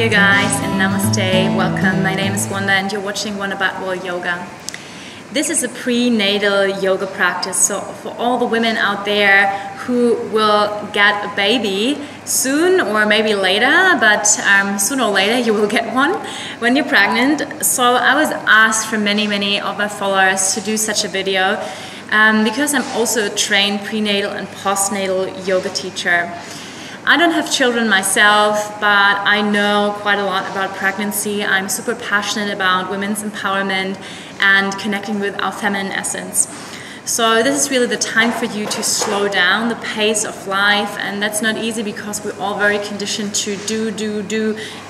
you guys, and namaste, welcome. My name is Wanda and you're watching Wanda Badwal Yoga. This is a prenatal yoga practice, so for all the women out there who will get a baby soon or maybe later, but sooner or later you will get one when you're pregnant. So I was asked from many of my followers to do such a video because I'm also a trained prenatal and postnatal yoga teacher. I don't have children myself, but I know quite a lot about pregnancy. I'm super passionate about women's empowerment and connecting with our feminine essence. So this is really the time for you to slow down the pace of life, and that's not easy because we're all very conditioned to do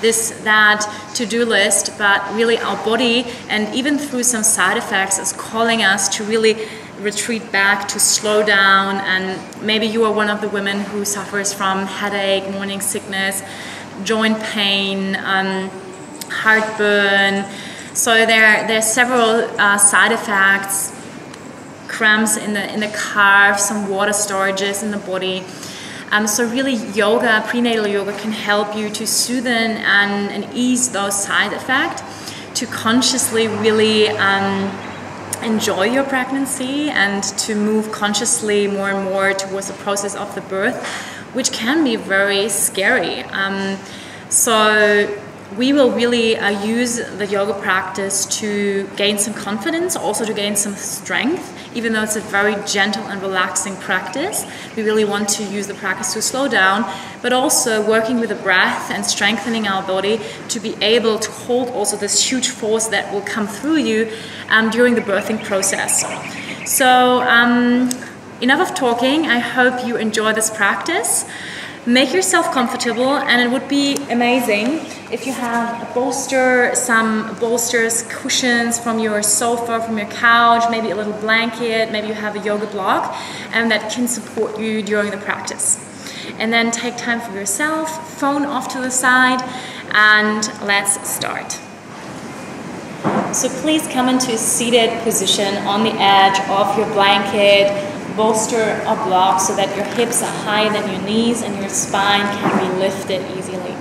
this, that, to-do list, but really our body, and even through some side effects, is calling us to really retreat back, to slow down. And maybe you are one of the women who suffers from headache, morning sickness, joint pain, heartburn. So there are several side effects, cramps in the calves, some water storages in the body. So really yoga, prenatal yoga, can help you to soothe and ease those side effects, to consciously really enjoy your pregnancy and to move consciously more and more towards the process of the birth, which can be very scary. So we will really use the yoga practice to gain some confidence, also to gain some strength. Even though it's a very gentle and relaxing practice, we really want to use the practice to slow down, but also working with the breath and strengthening our body to be able to hold also this huge force that will come through you during the birthing process. So enough of talking. I hope you enjoy this practice. Make yourself comfortable, and it would be amazing if you have a bolster, some bolsters, cushions from your sofa, from your couch, maybe a little blanket, maybe you have a yoga block, and that can support you during the practice. And then take time for yourself, phone off to the side, and let's start. So please come into a seated position on the edge of your blanket, bolster or block, so that your hips are higher than your knees and your spine can be lifted easily.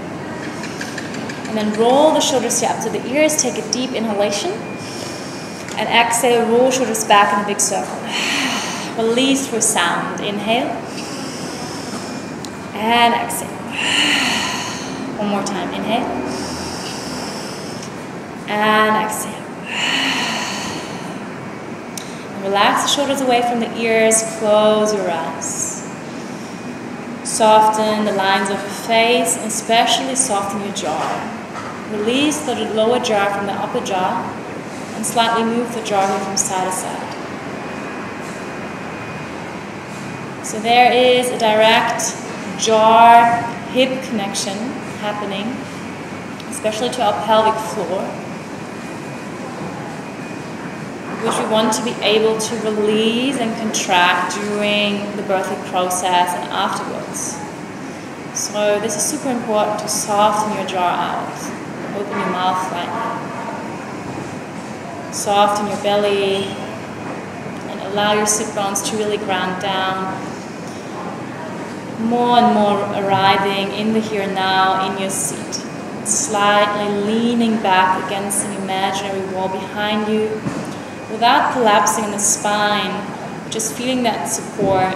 And then roll the shoulders here up to the ears. Take a deep inhalation and exhale, roll shoulders back in a big circle. Release through sound. Inhale and exhale. One more time. Inhale and exhale. Relax the shoulders away from the ears, close your eyes. Soften the lines of your face, and especially soften your jaw. Release the lower jaw from the upper jaw, and slightly move the jaw from side to side. So there is a direct jaw-hip connection happening, especially to our pelvic floor, which we want to be able to release and contract during the birthing process and afterwards. So this is super important, to soften your jaw out. Open your mouth slightly. Soften your belly and allow your sit bones to really ground down. More and more arriving in the here and now in your seat. Slightly leaning back against an imaginary wall behind you, without collapsing in the spine, just feeling that support.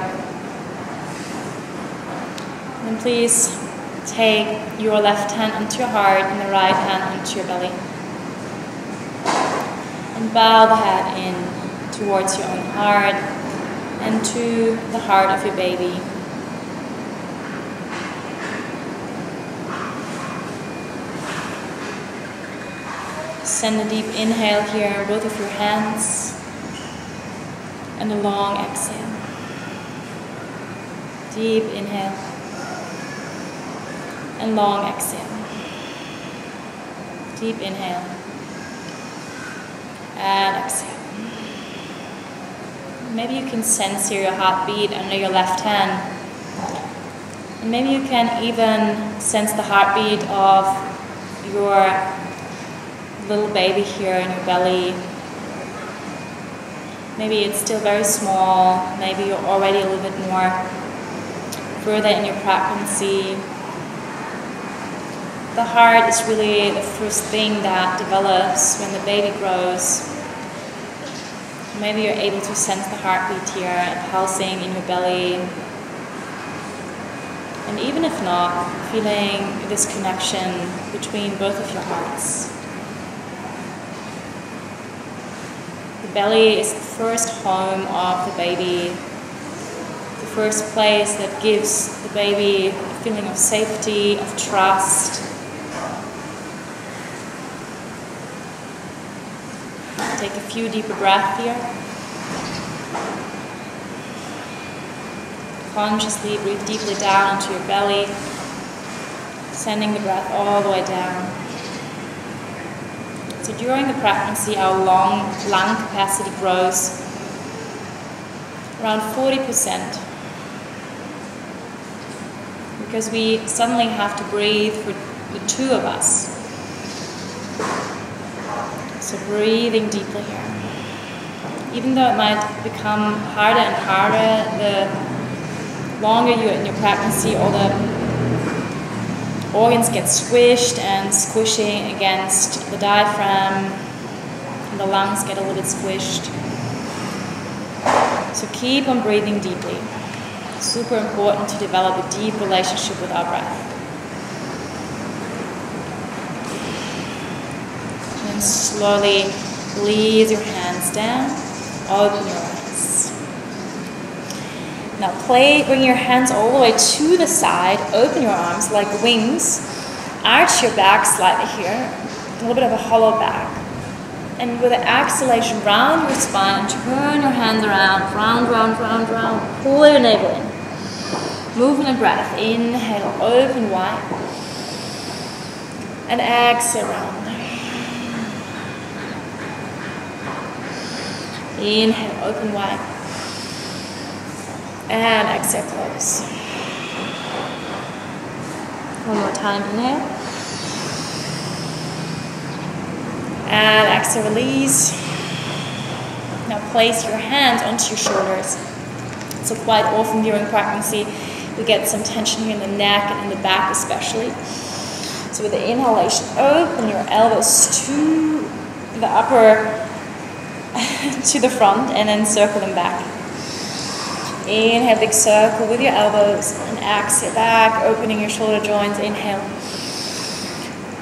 And please take your left hand onto your heart and the right hand onto your belly. And bow the head in towards your own heart and to the heart of your baby. Send a deep inhale here, both of your hands, and a long exhale. Deep inhale, and long exhale. Deep inhale, and exhale. Maybe you can sense here your heartbeat under your left hand. And maybe you can even sense the heartbeat of your little baby here in your belly. Maybe it's still very small, maybe you're already a little bit more further in your pregnancy. The heart is really the first thing that develops when the baby grows. Maybe you're able to sense the heartbeat here pulsing in your belly. And even if not, feeling this connection between both of your hearts. The belly is the first home of the baby, the first place that gives the baby a feeling of safety, of trust. Take a few deeper breaths here. Consciously breathe deeply down into your belly, sending the breath all the way down. So during the pregnancy, our lung capacity grows around 40%, because we suddenly have to breathe for the two of us. So breathing deeply here. Even though it might become harder and harder, the longer you're in your pregnancy, all the organs get squished and squishing against the diaphragm, and the lungs get a little bit squished. So keep on breathing deeply. Super important to develop a deep relationship with our breath. And slowly release your hands down, open your eyes. Now bring your hands all the way to the side, open your arms like wings, arch your back slightly here, a little bit of a hollow back. And with an exhalation, round your spine, turn your hands around, round, round, round, round, pull your navel in. Movement and breath, inhale, open wide, and exhale round. Inhale, open wide. And exhale, close. One more time, inhale. And exhale, release. Now place your hands onto your shoulders. So quite often during pregnancy, we get some tension here in the neck and in the back especially. So with the inhalation, open your elbows to the upper, to the front, and then circle them back. Inhale, big circle with your elbows, and exhale back, opening your shoulder joints. Inhale,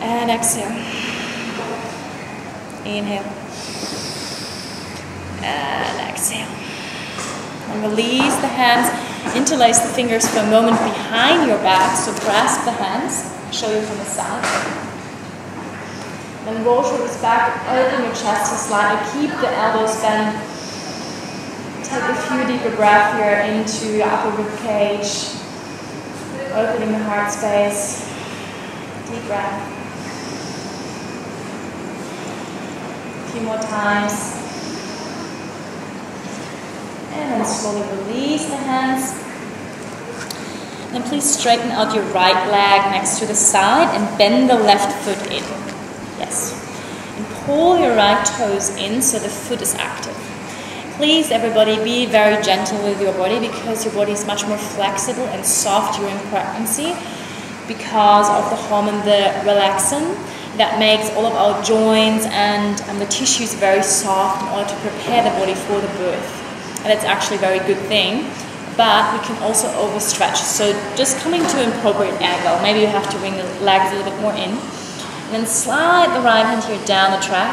and exhale. Inhale, and exhale. And release the hands, interlace the fingers for a moment behind your back, so grasp the hands, show you from the side. Then roll shoulders back, open your chest to slightly, keep the elbows bent. Take a few deeper breaths here into your upper rib cage, opening the heart space. Deep breath. A few more times. And then slowly release the hands. Then please straighten out your right leg next to the side and bend the left foot in. Yes. And pull your right toes in so the foot is active. Please, everybody, be very gentle with your body, because your body is much more flexible and soft during pregnancy because of the hormone, the relaxin, that makes all of our joints and the tissues very soft in order to prepare the body for the birth. And it's actually a very good thing, but we can also overstretch. So just coming to an appropriate angle. Maybe you have to bring the legs a little bit more in. And then slide the right hand here down the track.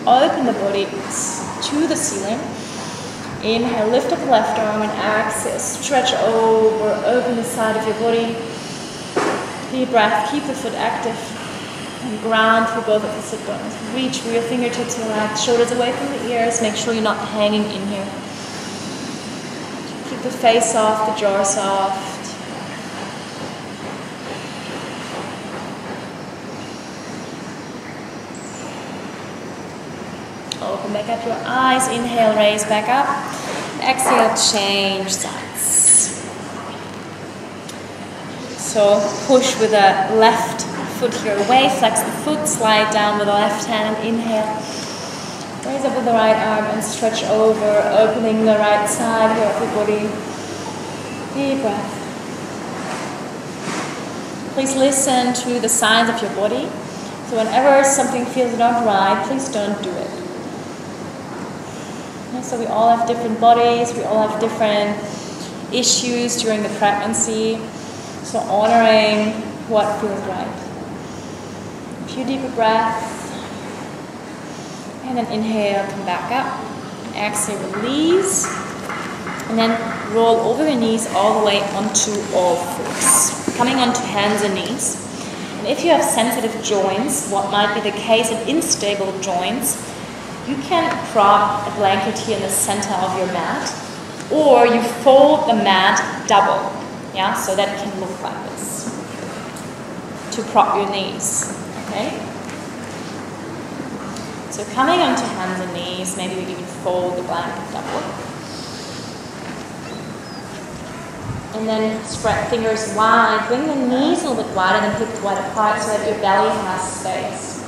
Open the body to the ceiling. Inhale, lift up the left arm, and exhale, stretch over, open the side of your body. Deep breath, keep the foot active. And ground through both of the sit bones. Reach for your fingertips, relax, shoulders away from the ears. Make sure you're not hanging in here. Keep the face soft, the jaw soft. Open back up your eyes. Inhale, raise back up. Exhale, change sides. So push with the left foot here away. Flex the foot, slide down with the left hand. Inhale. Raise up with the right arm and stretch over, opening the right side here of the body. Deep breath. Please listen to the signs of your body. So whenever something feels not right, please don't do it. So we all have different bodies, we all have different issues during the pregnancy. So honoring what feels right. A few deeper breaths. And then inhale, come back up. Exhale, release. And then roll over your knees all the way onto all fours. Coming onto hands and knees. And if you have sensitive joints, what might be the case in unstable joints, you can prop a blanket here in the center of your mat, or you fold the mat double, yeah, so that it can look like this, to prop your knees, okay? So coming onto hands and knees, maybe you even fold the blanket double. And then spread fingers wide, bring the knees a little bit wider and hips wide apart so that your belly has space.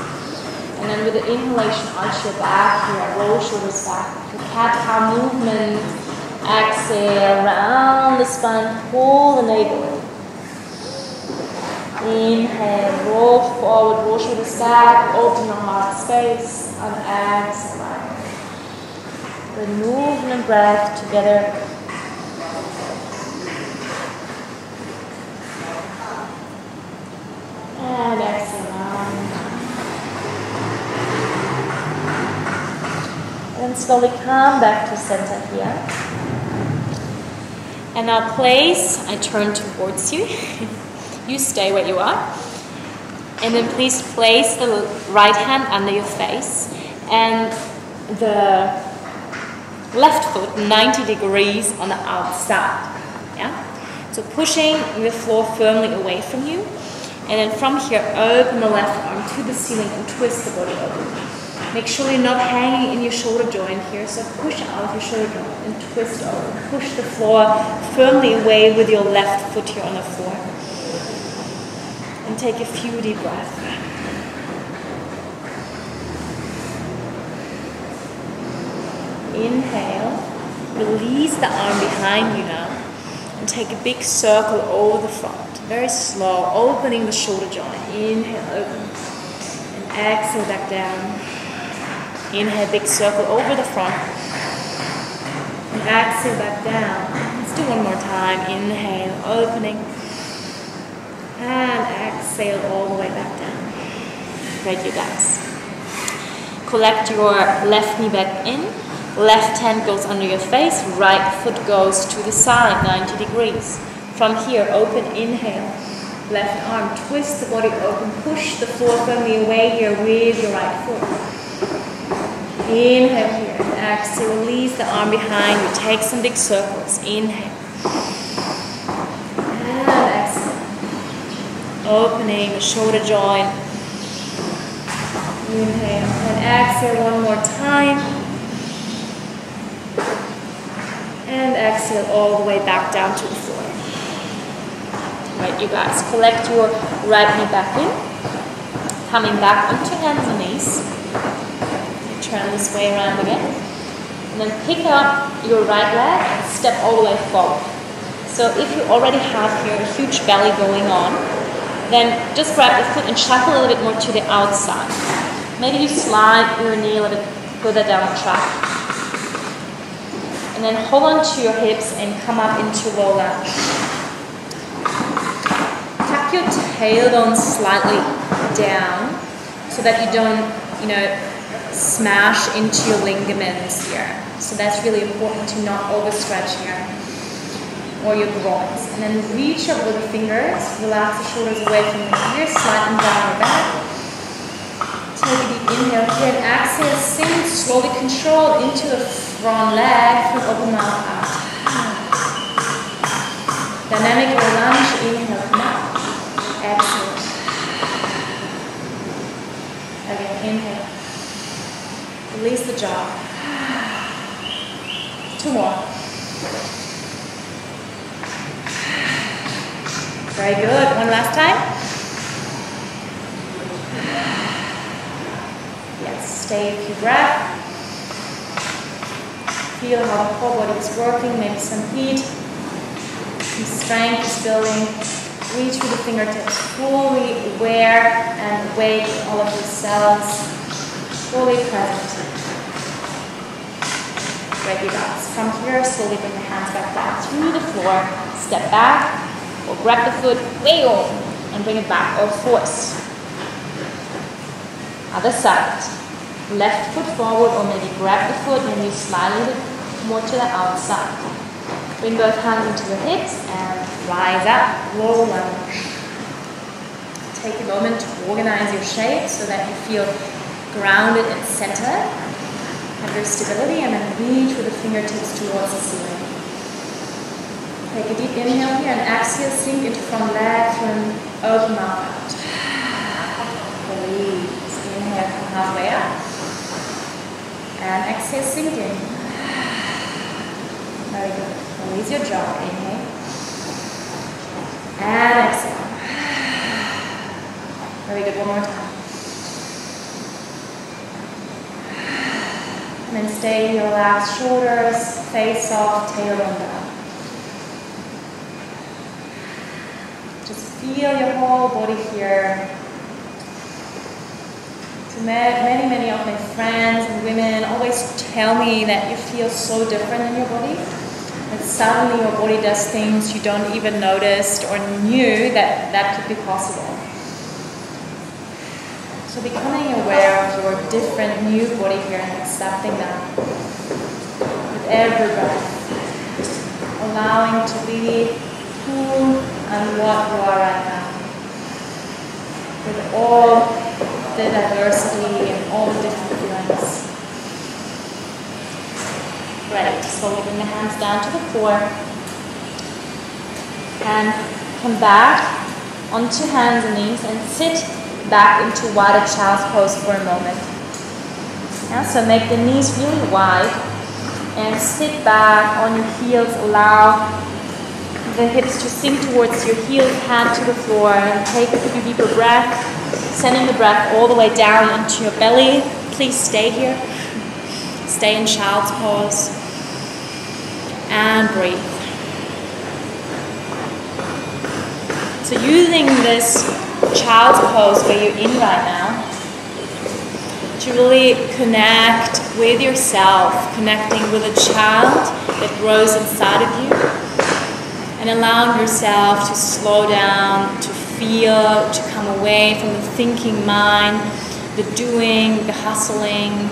And then with the inhalation, arch your back here, roll shoulders back. The cat-cow movement. Exhale, round the spine, pull the navel in. Inhale, roll forward, roll shoulders back, open your heart space, and exhale. The movement and breath together. And exhale. And slowly come back to center here. And now place, I turn towards you. You stay where you are. And then please place the right hand under your face and the left foot 90 degrees on the outside. Yeah? So pushing the floor firmly away from you. And then from here, open the left arm to the ceiling and twist the body over. Make sure you're not hanging in your shoulder joint here, so push out of your shoulder joint and twist over. Push the floor firmly away with your left foot here on the floor. And take a few deep breaths. Inhale, release the arm behind you now, and take a big circle over the front. Very slow, opening the shoulder joint. Inhale, open, and exhale back down. Inhale, big circle over the front. And exhale back down. Let's do one more time. Inhale, opening. And exhale all the way back down. Great, you guys. Collect your left knee back in. Left hand goes under your face. Right foot goes to the side, 90 degrees. From here, open, inhale. Left arm, twist the body open. Push the floor firmly away here with your right foot. Inhale here, and exhale, release the arm behind you, take some big circles, inhale, and exhale, opening the shoulder joint, inhale, and exhale one more time, and exhale all the way back down to the floor. Right, you guys, collect your right knee back in, coming back onto hands and knees. Turn this way around again. And then pick up your right leg and step all the way forward. So if you already have here a huge belly going on, then just grab your foot and shuffle a little bit more to the outside. Maybe you slide your knee a little bit further down the track. And then hold on to your hips and come up into low lunge. Tuck your tailbone slightly down so that you don't, smash into your ligaments here. So that's really important to not overstretch here, or your groins. And then reach up with the fingers, relax the shoulders away from the ears, slide them down your back. Take a deep inhale here and exhale, sink slowly controlled into the front leg from open mouth out. Dynamic lunge, inhale, come out. Exhale. Again, inhale. Release the jaw. 2 more. Very good. One last time. Yes, stay a few breaths. Feel how the whole body is working. Maybe some heat. Some strength is building. Reach with the fingertips, fully aware and awake, all of your cells, fully present. Great, you got this. From here, slowly bring the hands back down through the floor. Step back, or grab the foot, wheel, and bring it back, or force. Other side. Left foot forward, or maybe grab the foot, maybe slide a little more to the outside. Bring both hands into the hips, and rise up, low lunge. Take a moment to organize your shape so that you feel grounded and centered. Have your stability, and then reach with the fingertips towards the ceiling. Take a deep inhale here, and exhale, sink into front leg through an open mouth out. Release. Inhale, come halfway up. And exhale, sink in. Very good. Release your jaw. Inhale. And exhale. Very good. One more time. And then stay here, relax shoulders, face soft, tailbone down. Just feel your whole body here. So many of my friends and women always tell me that you feel so different in your body. And suddenly your body does things you don't even notice or knew that could be possible. So becoming aware of your different new body here and accepting that with every breath. Allowing to be who and what you are right now. With all the diversity and all the different feelings. Great. Slowly bring the hands down to the floor. And come back onto hands and knees and sit back into wider child's pose for a moment. Yeah, so make the knees really wide and sit back on your heels. Allow the hips to sink towards your heels, hand to the floor, and take a few deeper breaths, sending the breath all the way down into your belly. Please stay here. Stay in child's pose. And breathe. So using this child's pose where you're in right now to really connect with yourself, connecting with a child that grows inside of you, and allowing yourself to slow down, to feel, to come away from the thinking mind, the doing, the hustling,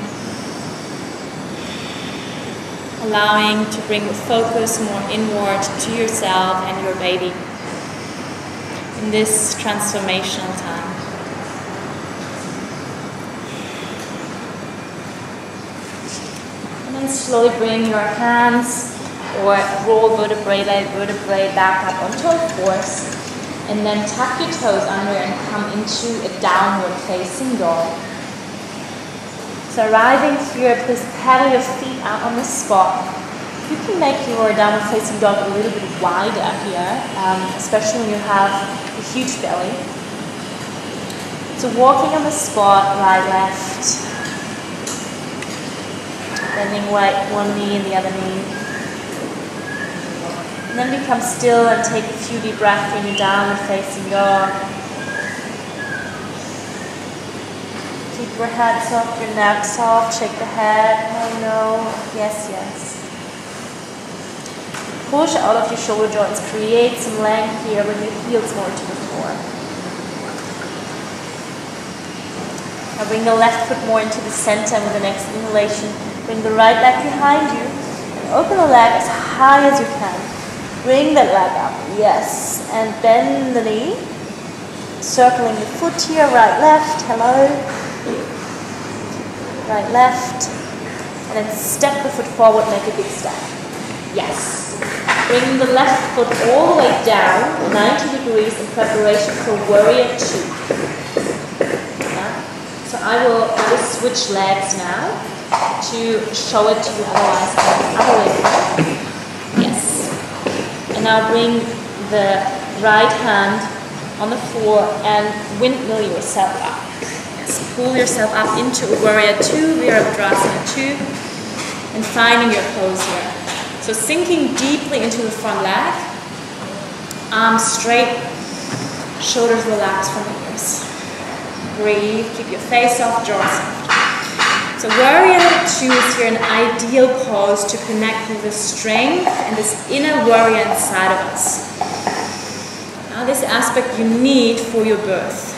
allowing to bring the focus more inward to yourself and your baby in this transformational time. And then slowly bring your hands or roll vertebrae back up onto all fours, and then tuck your toes under and come into a downward facing dog. So arriving here, please paddle your feet out on the spot. You can make your downward facing dog a little bit wider here, especially when you have a huge belly. So walking on the spot, right, left. Bending one knee and the other knee. And then become still and take a few deep breaths in your downward facing dog. Keep your head soft, your neck soft, shake the head, no, yes, yes. Push out of your shoulder joints, create some length here, bring your heels more to the floor. Now bring the left foot more into the center with the next inhalation. Bring the right leg behind you and open the leg as high as you can. Bring that leg up, yes, and bend the knee. Circling the foot here, right, left, hello. Right, left, and then step the foot forward, make a big step. Yes. Bring the left foot all the way down, 90 degrees in preparation for warrior two. Yeah. So I will switch legs now to show it to you, otherwise other way around. Yes. And now bring the right hand on the floor and windmill yourself up. Pull yourself up into a warrior two, Virabhadrasana 2, and finding your pose here. So sinking deeply into the front leg, arms straight, Shoulders relax from the ears. Breathe, keep your face soft, jaw soft. So warrior two is here an ideal pose to connect with the strength and this inner warrior inside of us. Now this aspect you need for your birth.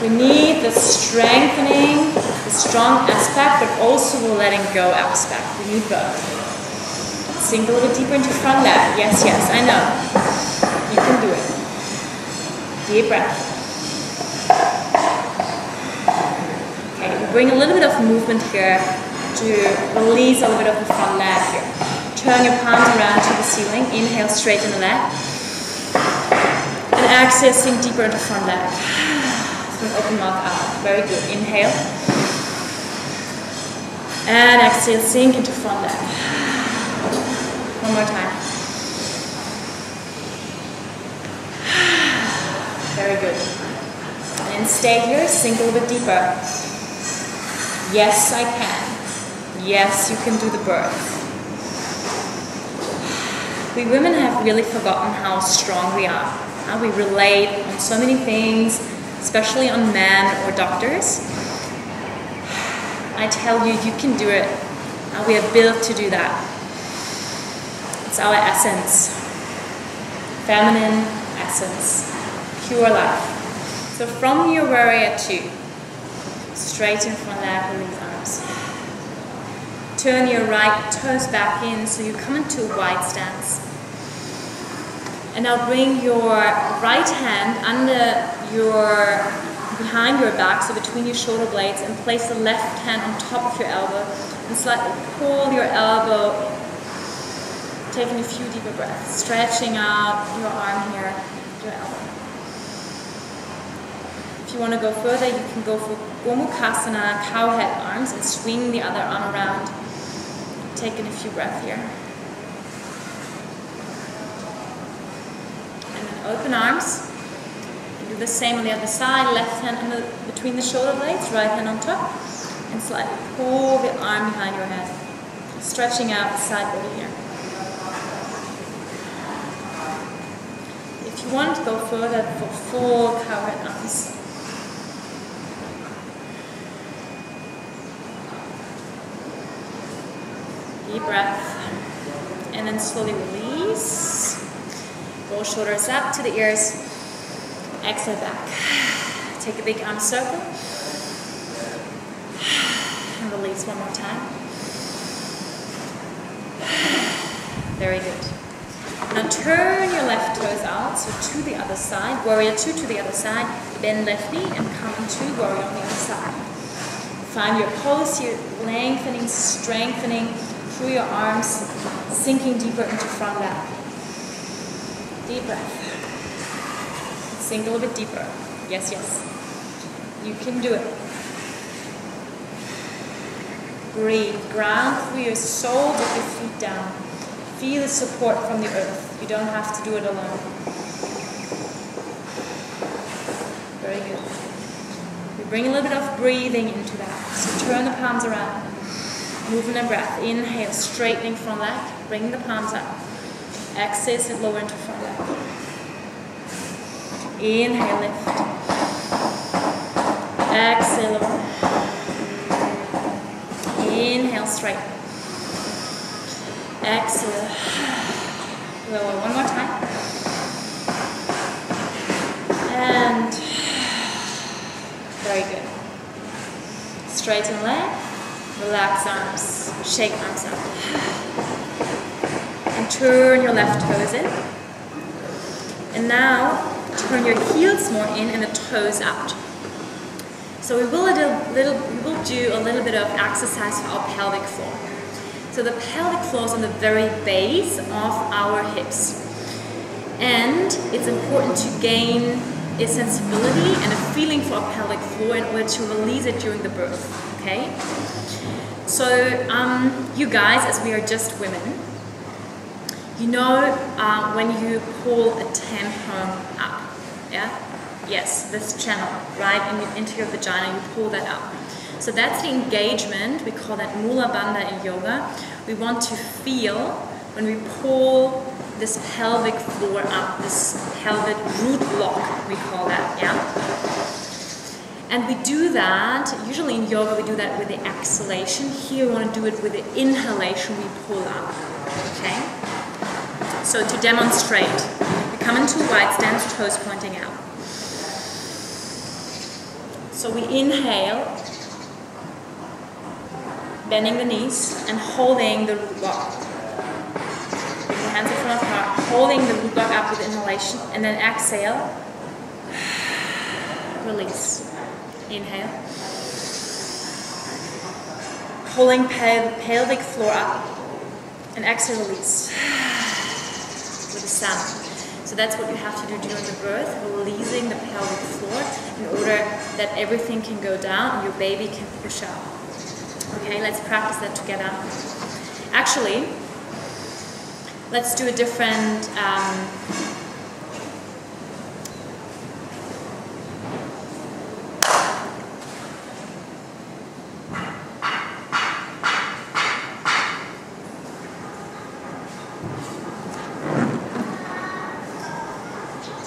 We need the strengthening, the strong aspect, but also the letting go aspect. We need both. Sink a little bit deeper into front leg. Yes, yes, I know. You can do it. Deep breath. Okay, we bring a little bit of movement here to release a little bit of the front leg here. Turn your palms around to the ceiling. Inhale, straighten the leg. And exhale, sink deeper into front leg. From open mouth out. Very good. Inhale. And exhale, sink into front leg. One more time. Very good. And stay here, sink a little bit deeper. Yes, I can. Yes, you can do the birth. We women have really forgotten how strong we are. We relate on so many things, especially on men or doctors. I tell you, you can do it. We are built to do that. It's our essence. Feminine essence. Pure life. So from your warrior two, straighten front leg, release arms. Turn your right toes back in so you come into a wide stance. And now bring your right hand behind your back, so between your shoulder blades, and place the left hand on top of your elbow and slightly pull your elbow in. Taking a few deeper breaths, stretching out your arm here, your elbow. If you want to go further, you can go for Gomukhasana, cow head arms, and swing the other arm around. Taking a few breaths here. And then open arms. Do the same on the other side. Left hand between the shoulder blades, right hand on top. And slightly pull the arm behind your head. Stretching out the side body here. If you want to go further for full cow head arms. Deep breath, and then slowly release. Roll shoulders up to the ears. Exhale back. Take a big arm circle. And release one more time. Very good. Now turn your left toes out, so to the other side. Warrior two to the other side. Bend left knee and come into warrior on the other side. Find your pose here, lengthening, strengthening through your arms, sinking deeper into front leg. Deep breath. Sink a little bit deeper. Yes, yes. You can do it. Breathe. Ground through your soul with your feet down. Feel the support from the earth. You don't have to do it alone. Very good. We bring a little bit of breathing into that. So turn the palms around. Movement and breath. Inhale, straightening front leg. Bring the palms up. Exhale, sit lower into front leg. Inhale, lift. Exhale, lower. Inhale, straight. Exhale. Lower. One more time. And very good. Straighten leg. Relax arms, shake arms up. And turn your left toes in. And now, turn your heels more in and the toes out. So we will do a little bit of exercise for our pelvic floor. So the pelvic floor is on the very base of our hips. And it's important to gain a sensibility and a feeling for our pelvic floor in order to release it during the birth, okay? So, you guys, as we are just women, you know when you pull a tampon up, yeah? Yes, this channel, right, into your vagina, you pull that up. So that's the engagement, we call that Mula Bandha in yoga. We want to feel when we pull this pelvic floor up, this pelvic root lock, we call that, yeah? And we do that, usually in yoga we do that with the exhalation. Here we want to do it with the inhalation, we pull up, okay? So to demonstrate, we come into wide stance, toes pointing out. So we inhale, bending the knees and holding the root lock. Bring the hands in front of the heart, holding the root lock up with inhalation, and then exhale, release. Inhale. Holding pelvic floor up, and exhale, release. With a sound. So that's what you have to do during the birth, releasing the pelvic floor in order that everything can go down and your baby can push up. Okay, let's practice that together. Actually, let's do a different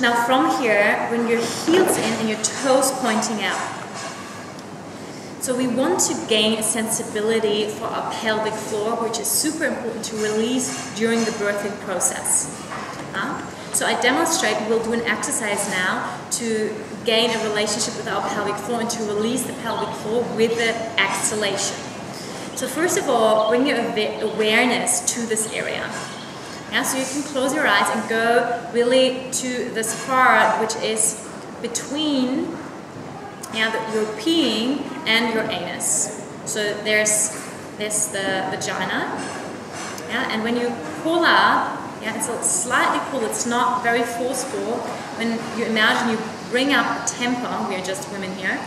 now from here, when your heels in and your toes pointing out. So we want to gain a sensibility for our pelvic floor, which is super important to release during the birthing process. So I demonstrate, we'll do an exercise now to gain a relationship with our pelvic floor and to release the pelvic floor with the exhalation. So first of all, bring your awareness to this area. Yeah, so you can close your eyes and go really to this part which is between your peeing and your anus. So there's the vagina. Yeah, and when you pull up, it's a slightly pull, it's not very forceful. When you imagine you bring up a tampon, we are just women here.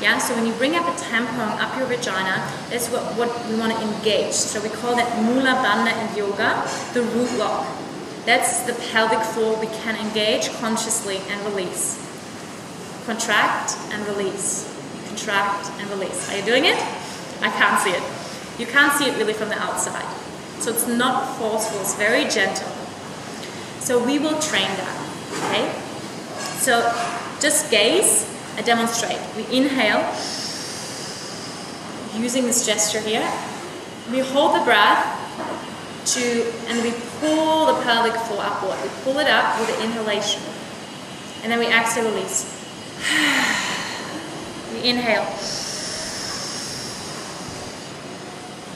Yeah, so when you bring up a tampon up your vagina, that's what we want to engage. So we call that Mula Bandha in yoga, the root lock. That's the pelvic floor we can engage consciously and release. Contract and release. Contract and release. Are you doing it? I can't see it. You can't see it really from the outside. So it's not forceful, it's very gentle. So we will train that, okay? So just gaze. I demonstrate. We inhale, using this gesture here. We hold the breath and we pull the pelvic floor upward. We pull it up with the inhalation. And then we exhale, release. We inhale.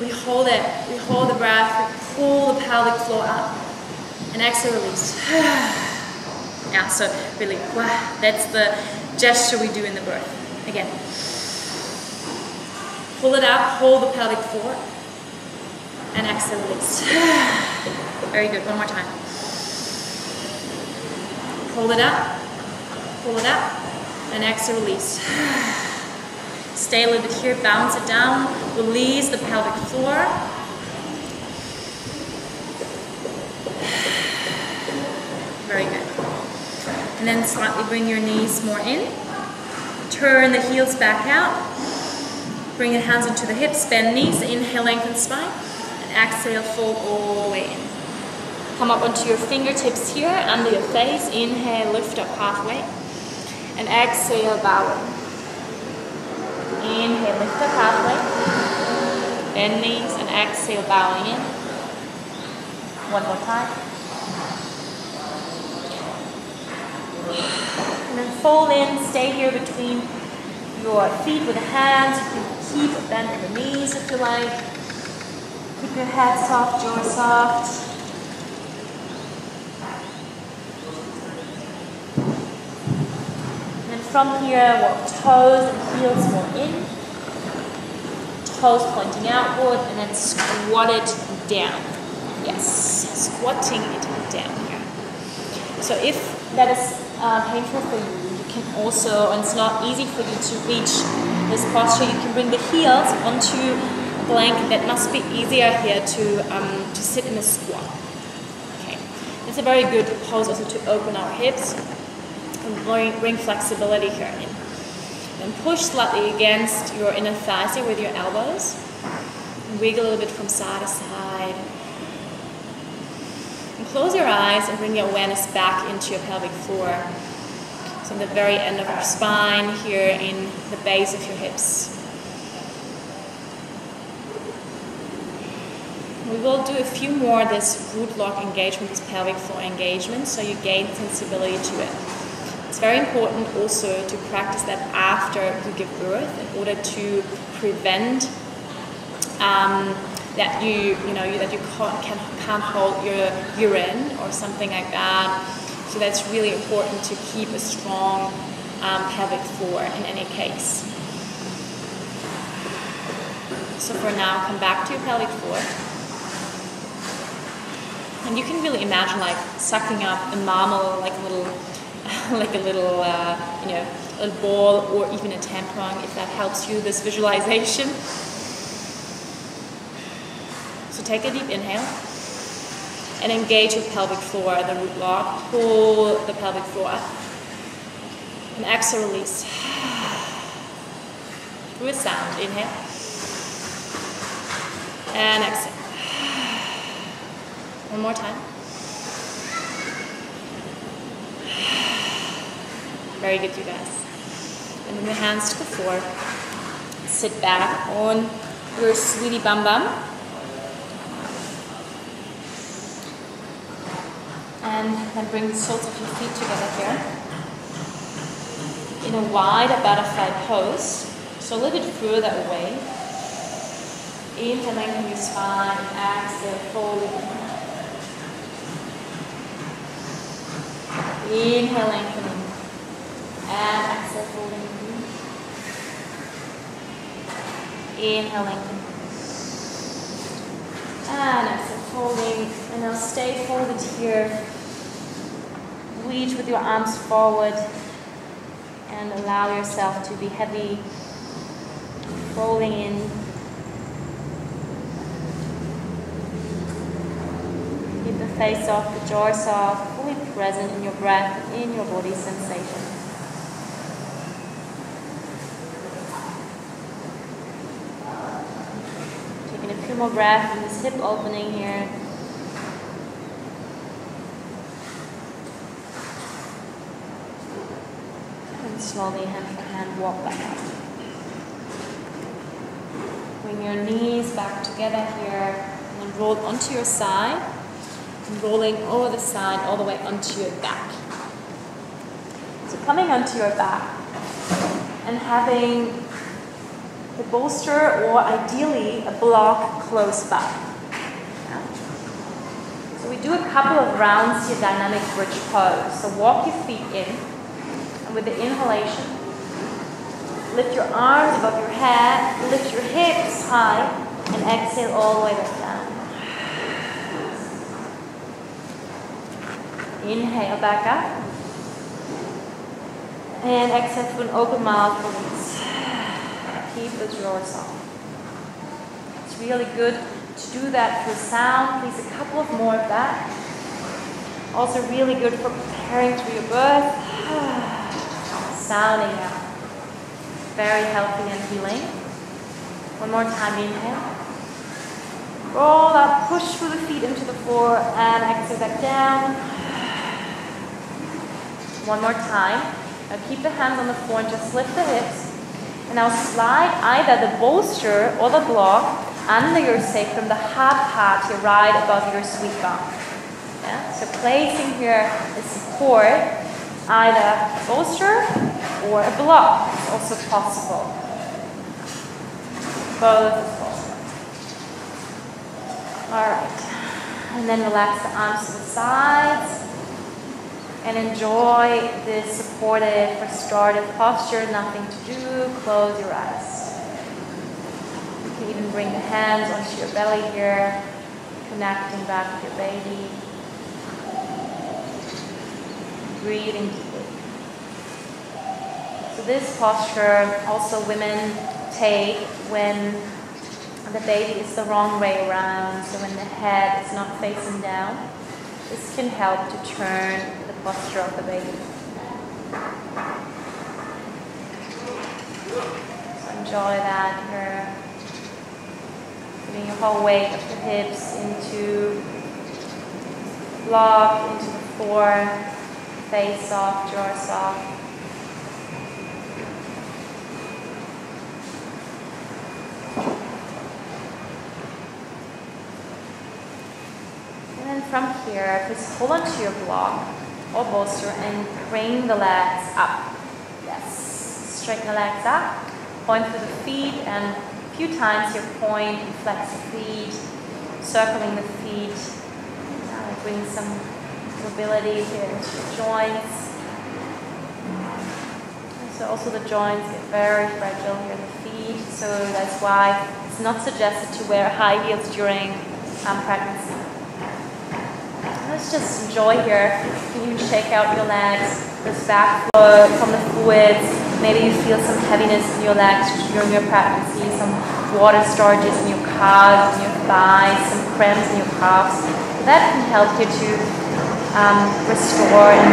We hold it. We hold the breath. We pull the pelvic floor up. And exhale, release. Yeah, so really, that's the gesture we do in the birth. Again. Pull it up, hold the pelvic floor, and exhale, release. Very good, one more time. Hold it up, and exhale, release. Stay a little bit here, bounce it down, release the pelvic floor. Very good. And then slightly bring your knees more in. Turn the heels back out. Bring your hands into the hips, bend knees, inhale, lengthen spine, and exhale, fold all the way in. Come up onto your fingertips here, under your face. Inhale, lift up halfway, and exhale, bow in. Inhale, lift up halfway, bend knees, and exhale, bowing in. One more time. And then fold in, stay here between your feet with the hands. You can keep bending the knees if you like. Keep your head soft, jaw soft. And then from here, walk toes and heels more in. Toes pointing outward, and then squat it down. Yes, squatting it down here. So if that is painful for you, you can also, and it's not easy for you to reach this posture, you can bring the heels onto a blanket. That must be easier here to sit in a squat. Okay, it's a very good pose also to open our hips and bring flexibility here in. And push slightly against your inner thighs here with your elbows. And wiggle a little bit from side to side. And close your eyes and bring your awareness back into your pelvic floor. So on the very end of your spine, here in the base of your hips. We will do a few more this root lock engagement, this pelvic floor engagement, so you gain sensibility to it. It's very important also to practice that after you give birth in order to prevent that you can't hold your urine or something like that. So that's really important to keep a strong pelvic floor in any case. So for now, come back to your pelvic floor. And you can really imagine like sucking up a marmal, like a little a ball or even a tampon, if that helps you, this visualization. So take a deep inhale and engage your pelvic floor, the root lock. Pull the pelvic floor up. And exhale, release. Through a sound, inhale. And exhale. One more time. Very good, you guys. And bring your hands to the floor. Sit back on your sweetie bum bum. And then bring the soles of your feet together here. In a wide butterfly pose. So a little bit further away. Inhale, lengthen your spine. Exhale, folding. Inhale, lengthening. And exhale, folding. Inhale, lengthening. And exhale, folding. And now stay folded here. Reach with your arms forward. And allow yourself to be heavy. Folding in. Keep the face off, the jaw soft. Fully present in your breath, in your body sensation. Taking a few more breaths in this hip opening here. And slowly, hand for hand, walk back up. Bring your knees back together here and then roll onto your side. And rolling over the side all the way onto your back. So coming onto your back and having the bolster or ideally a block close by. Yeah. So we do a couple of rounds here, dynamic bridge pose. So walk your feet in and with the inhalation, lift your arms above your head, lift your hips high and exhale all the way back down. Inhale, back up. And exhale through an open mouth, release. Keep the jaw soft. It's really good to do that through sound. Please, a couple of more of that. Also really good for preparing through your birth. Sounding out. Very healthy and healing. One more time, inhale. Roll up, push through the feet into the floor, and exhale back down. One more time. Now keep the hands on the floor and just lift the hips. And now slide either the bolster or the block under your sacrum, the hard part here right above your sweet bum. Yeah? So placing here the support, either a bolster or a block is also possible. Both is possible. Alright. And then relax the arms to the sides. And enjoy this supportive, restorative posture. Nothing to do. Close your eyes. You can even bring the hands onto your belly here, connecting back with your baby. Breathing deeply. So this posture also women take when the baby is the wrong way around, so when the head is not facing down. This can help to turn the posture of the baby. So enjoy that here. Putting your whole weight of the hips into block into the floor, face soft, jaw soft. And then from here, just hold onto your block or bolster and bring the legs up. Yes, straighten the legs up, point through the feet, and a few times here point and flex the feet, circling the feet. Bring some mobility here into your joints. So also the joints get very fragile here in the feet, so that's why it's not suggested to wear high heels during pregnancy. Let's just enjoy here. You can shake out your legs, this back flow from the fluids. Maybe you feel some heaviness in your legs during your pregnancy, some water storages in your calves, in your thighs, some cramps in your calves. That can help you to restore and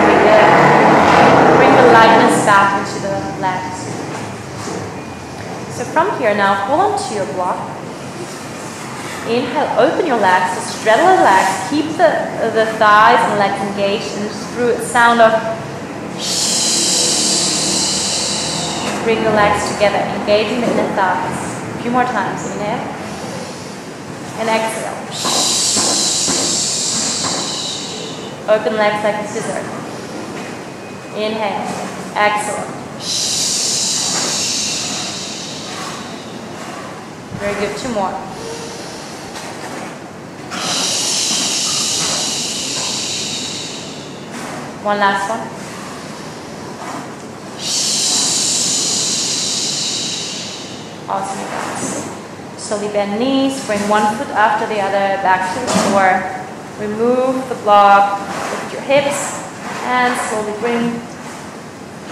bring the lightness back into the legs. So from here now, hold on to your block. Inhale, open your legs, so straddle the legs, keep the thighs and legs engaged, and through a sound of bring the legs together, engaging the inner thighs. A few more times, inhale, and exhale. Open legs like a scissor. Inhale, exhale. Very good, 2 more. One last one. Awesome, you guys. Slowly bend knees, bring one foot after the other back to the floor. Remove the block, lift your hips, and slowly bring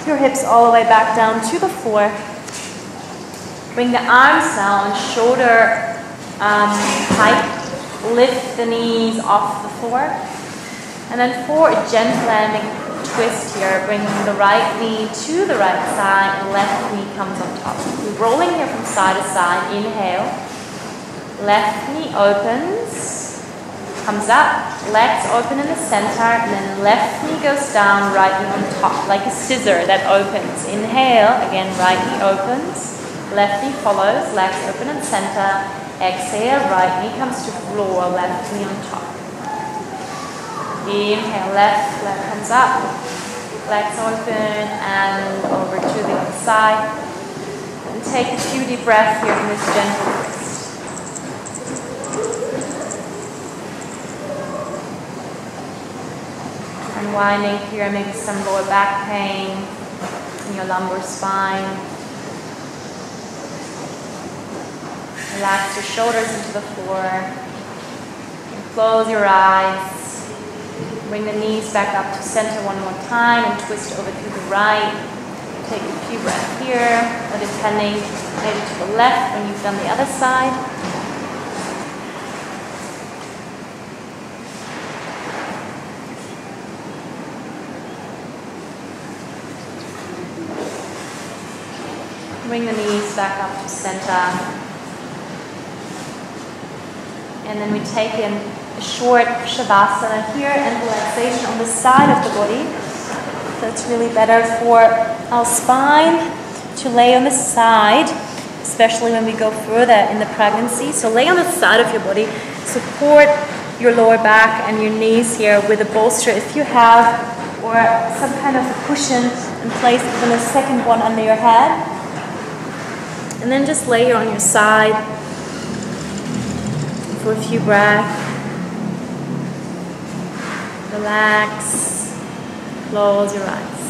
your hips all the way back down to the floor. Bring the arms down, shoulder height, lift the knees off the floor. And then for a gentle landing twist here, bring the right knee to the right side and left knee comes on top. We're rolling here from side to side. Inhale, left knee opens, comes up, legs open in the center, and then left knee goes down, right knee on top, like a scissor that opens. Inhale, again, right knee opens, left knee follows, legs open in center. Exhale, right knee comes to floor, left knee on top. Inhale, left leg comes up, legs open, and over to the other side. And take a few deep breaths here in this gentle twist. Unwinding here, maybe some lower back pain in your lumbar spine. Relax your shoulders into the floor. And close your eyes. Bring the knees back up to center one more time and twist over to the right. Take a few breaths here, or depending, maybe to the left when you've done the other side. Bring the knees back up to center. And then we take in a short Shavasana here and relaxation on the side of the body. So it's really better for our spine to lay on the side, especially when we go further in the pregnancy. So lay on the side of your body, support your lower back and your knees here with a bolster if you have, or some kind of a cushion, and place even a second one under your head. And then just lay here on your side for a few breaths. Relax, close your eyes.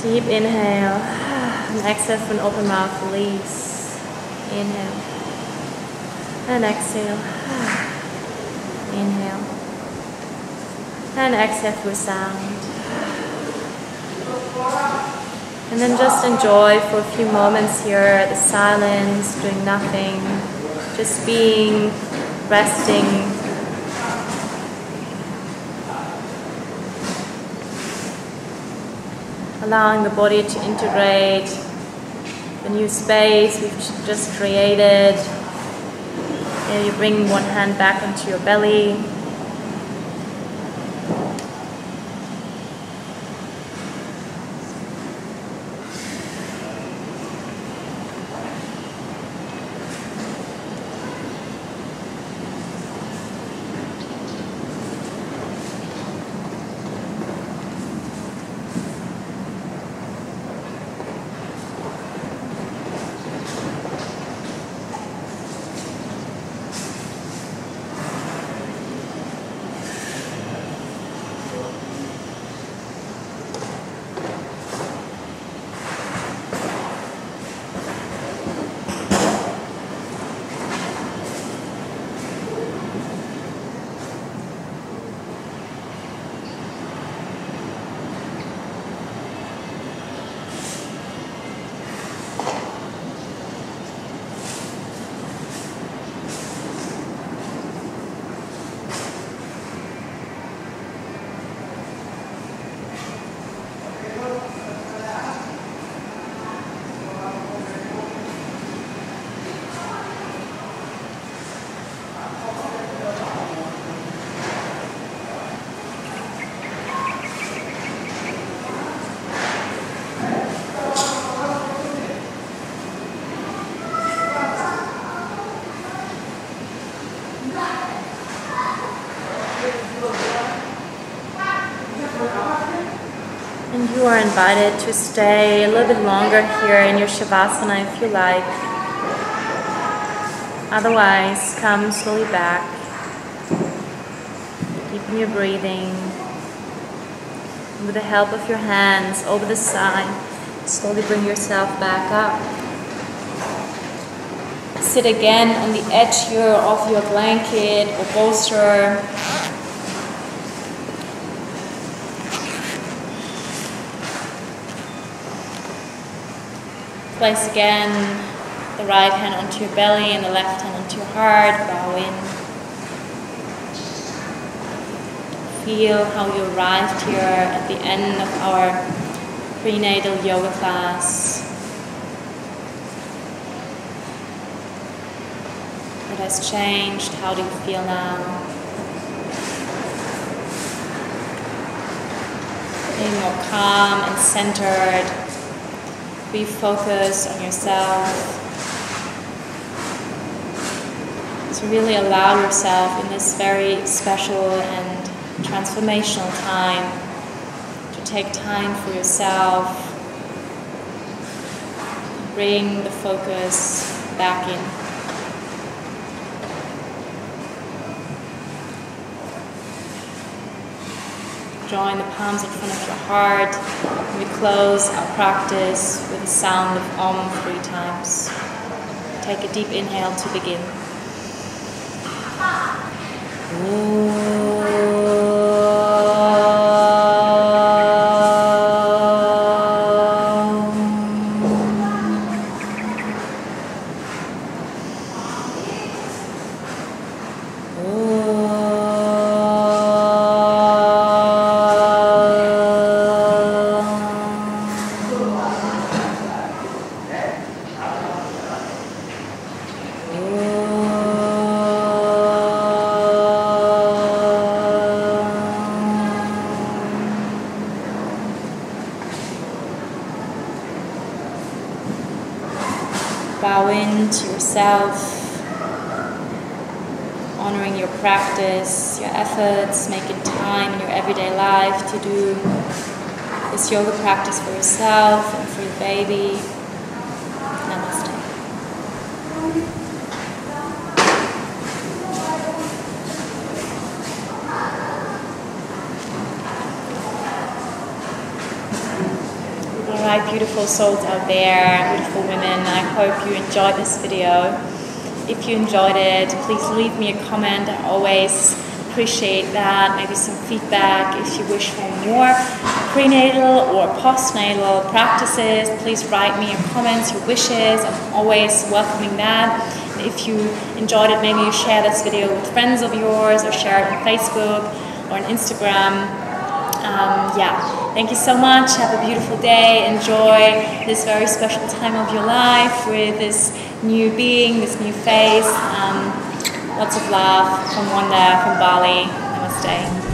Deep inhale, and exhale for an open mouth, release. Inhale, and exhale. Inhale, and exhale through sound. And then just enjoy for a few moments here the silence, doing nothing, just being, resting. Allowing the body to integrate the new space we've just created. Maybe you bring one hand back onto your belly, invited to stay a little bit longer here in your Shavasana if you like. Otherwise, come slowly back, keeping your breathing. With the help of your hands over the side, slowly bring yourself back up. Sit again on the edge here of your blanket or bolster. Place again the right hand onto your belly and the left hand onto your heart. Bow in. Feel how you arrived here at the end of our prenatal yoga class. What has changed? How do you feel now? Being more calm and centered. Be focused on yourself. So really allow yourself in this very special and transformational time to take time for yourself. Bring the focus back in. Join the palms in front of your heart. We close our practice with the sound of Om 3 times. Take a deep inhale to begin. Bow into yourself, honoring your practice, your efforts, making time in your everyday life to do this yoga practice for yourself and for your baby. Namaste. Alright, beautiful souls out there, beautiful women, I hope you enjoyed this video. If you enjoyed it, please leave me a comment. I always appreciate that. Maybe some feedback. If you wish for more prenatal or postnatal practices, please write me your comments, your wishes. I'm always welcoming that. And if you enjoyed it, maybe you share this video with friends of yours or share it on Facebook or on Instagram. Thank you so much. Have a beautiful day. Enjoy this very special time of your life with this new being, this new face. Lots of love from Wanda, from Bali. Namaste.